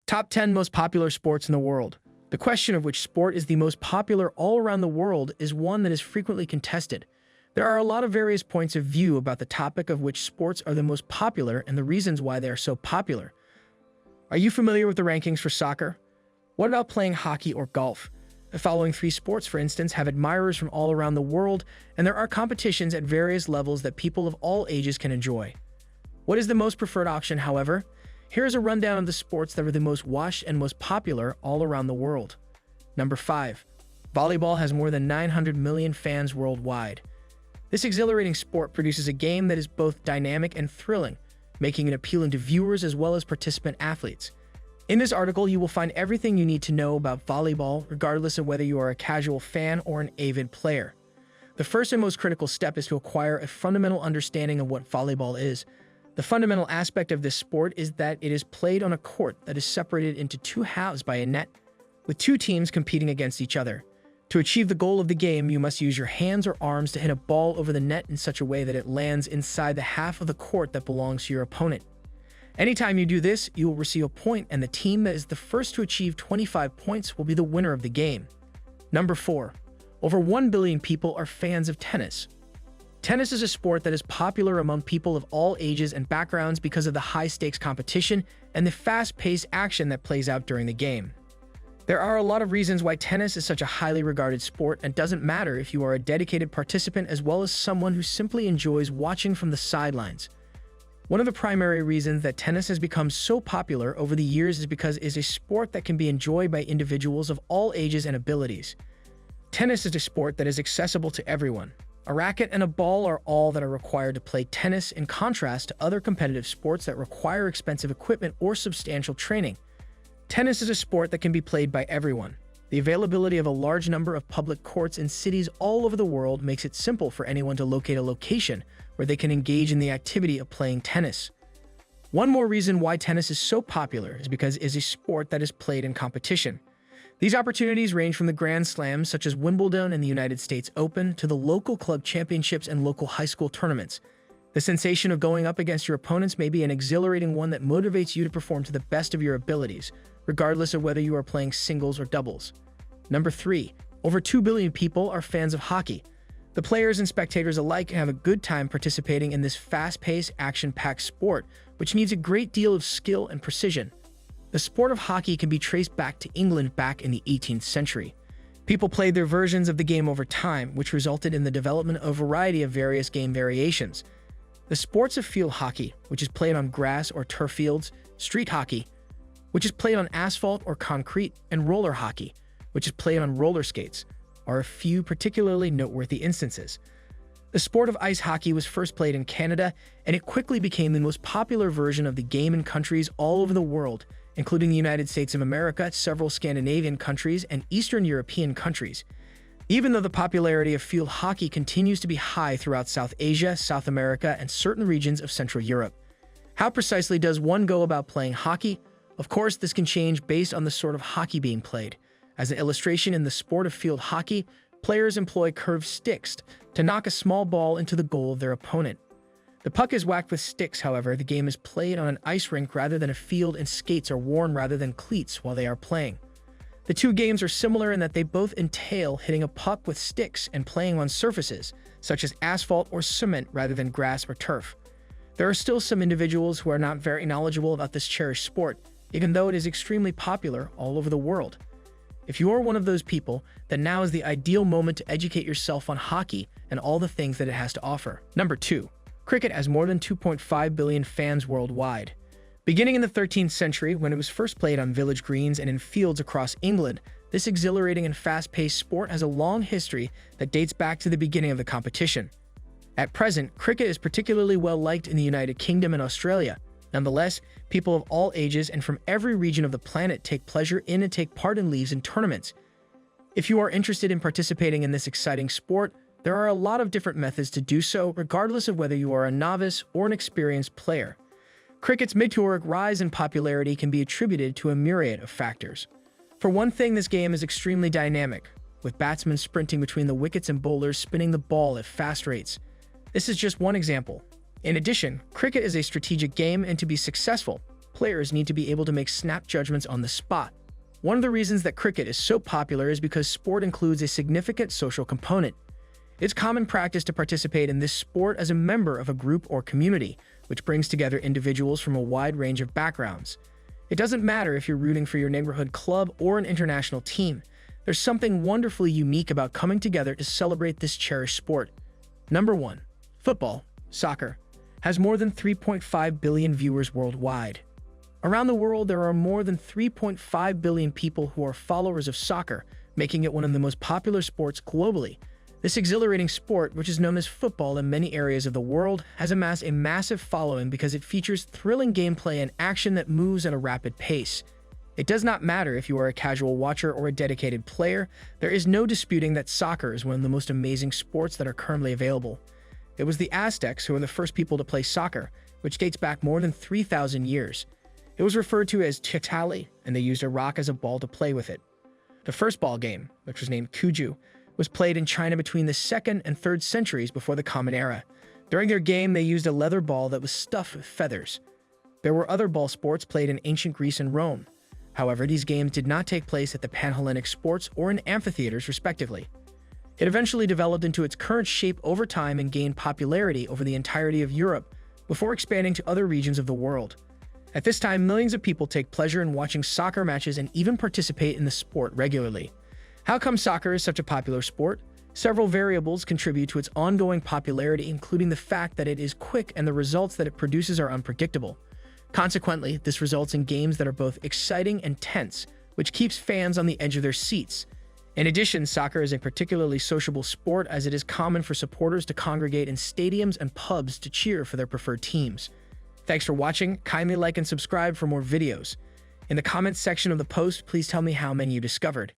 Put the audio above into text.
Top 10 most popular sports in the world. The question of which sport is the most popular all around the world is one that is frequently contested. There are a lot of various points of view about the topic of which sports are the most popular and the reasons why they are so popular. Are you familiar with the rankings for soccer? What about playing hockey or golf? The following three sports, for instance, have admirers from all around the world, and there are competitions at various levels that people of all ages can enjoy. What is the most preferred option, however? Here is a rundown of the sports that are the most watched and most popular all around the world. Number 5. Volleyball has more than 900 million fans worldwide. This exhilarating sport produces a game that is both dynamic and thrilling, making it appealing to viewers as well as participant athletes. In this article, you will find everything you need to know about volleyball, regardless of whether you are a casual fan or an avid player. The first and most critical step is to acquire a fundamental understanding of what volleyball is. The fundamental aspect of this sport is that it is played on a court that is separated into two halves by a net, with two teams competing against each other. To achieve the goal of the game, you must use your hands or arms to hit a ball over the net in such a way that it lands inside the half of the court that belongs to your opponent. Anytime you do this, you will receive a point, and the team that is the first to achieve 25 points will be the winner of the game. Number 4. Over 1 billion people are fans of tennis. Tennis is a sport that is popular among people of all ages and backgrounds because of the high-stakes competition and the fast-paced action that plays out during the game. There are a lot of reasons why tennis is such a highly regarded sport, and doesn't matter if you are a dedicated participant as well as someone who simply enjoys watching from the sidelines. One of the primary reasons that tennis has become so popular over the years is because it is a sport that can be enjoyed by individuals of all ages and abilities. Tennis is a sport that is accessible to everyone. A racket and a ball are all that are required to play tennis, in contrast to other competitive sports that require expensive equipment or substantial training. Tennis is a sport that can be played by everyone. The availability of a large number of public courts in cities all over the world makes it simple for anyone to locate a location where they can engage in the activity of playing tennis. One more reason why tennis is so popular is because it is a sport that is played in competition. These opportunities range from the Grand Slams such as Wimbledon and the United States Open to the local club championships and local high school tournaments. The sensation of going up against your opponents may be an exhilarating one that motivates you to perform to the best of your abilities, regardless of whether you are playing singles or doubles. Number 3. Over 2 billion people are fans of hockey. The players and spectators alike have a good time participating in this fast-paced, action-packed sport, which needs a great deal of skill and precision. The sport of hockey can be traced back to England back in the 18th century. People played their versions of the game over time, which resulted in the development of a variety of various game variations. The sports of field hockey, which is played on grass or turf fields, street hockey, which is played on asphalt or concrete, and roller hockey, which is played on roller skates, are a few particularly noteworthy instances. The sport of ice hockey was first played in Canada, and it quickly became the most popular version of the game in countries all over the world, including the United States of America, several Scandinavian countries, and Eastern European countries. Even though the popularity of field hockey continues to be high throughout South Asia, South America, and certain regions of Central Europe. How precisely does one go about playing hockey? Of course, this can change based on the sort of hockey being played. As an illustration, in the sport of field hockey, players employ curved sticks to knock a small ball into the goal of their opponent. The puck is whacked with sticks, however. The game is played on an ice rink rather than a field, and skates are worn rather than cleats while they are playing. The two games are similar in that they both entail hitting a puck with sticks and playing on surfaces, such as asphalt or cement rather than grass or turf. There are still some individuals who are not very knowledgeable about this cherished sport, even though it is extremely popular all over the world. If you are one of those people, then now is the ideal moment to educate yourself on hockey and all the things that it has to offer. Number 2. Cricket has more than 2.5 billion fans worldwide. Beginning in the 13th century, when it was first played on village greens and in fields across England, this exhilarating and fast-paced sport has a long history that dates back to the beginning of the competition. At present, cricket is particularly well-liked in the United Kingdom and Australia. Nonetheless, people of all ages and from every region of the planet take pleasure in and take part in leagues and tournaments. If you are interested in participating in this exciting sport, there are a lot of different methods to do so, regardless of whether you are a novice or an experienced player. Cricket's meteoric rise in popularity can be attributed to a myriad of factors. For one thing, this game is extremely dynamic, with batsmen sprinting between the wickets and bowlers spinning the ball at fast rates. This is just one example. In addition, cricket is a strategic game, and to be successful, players need to be able to make snap judgments on the spot. One of the reasons that cricket is so popular is because sport includes a significant social component. It's common practice to participate in this sport as a member of a group or community, which brings together individuals from a wide range of backgrounds. It doesn't matter if you're rooting for your neighborhood club or an international team. There's something wonderfully unique about coming together to celebrate this cherished sport. Number 1. Football, soccer, has more than 3.5 billion viewers worldwide. Around the world, there are more than 3.5 billion people who are followers of soccer, making it one of the most popular sports globally. This exhilarating sport, which is known as football in many areas of the world, has amassed a massive following because it features thrilling gameplay and action that moves at a rapid pace. It does not matter if you are a casual watcher or a dedicated player, there is no disputing that soccer is one of the most amazing sports that are currently available. It was the Aztecs who were the first people to play soccer, which dates back more than 3,000 years. It was referred to as titali, and they used a rock as a ball to play with it. The first ball game, which was named Cuju, was played in China between the 2nd and 3rd centuries before the Common Era. During their game, they used a leather ball that was stuffed with feathers. There were other ball sports played in ancient Greece and Rome. However, these games did not take place at the Panhellenic sports or in amphitheaters, respectively. It eventually developed into its current shape over time and gained popularity over the entirety of Europe, before expanding to other regions of the world. At this time, millions of people take pleasure in watching soccer matches and even participate in the sport regularly. How come soccer is such a popular sport? Several variables contribute to its ongoing popularity, including the fact that it is quick and the results that it produces are unpredictable. Consequently, this results in games that are both exciting and tense, which keeps fans on the edge of their seats. In addition, soccer is a particularly sociable sport as it is common for supporters to congregate in stadiums and pubs to cheer for their preferred teams. Thanks for watching. Kindly like and subscribe for more videos. In the comments section of the post, please tell me how many you discovered.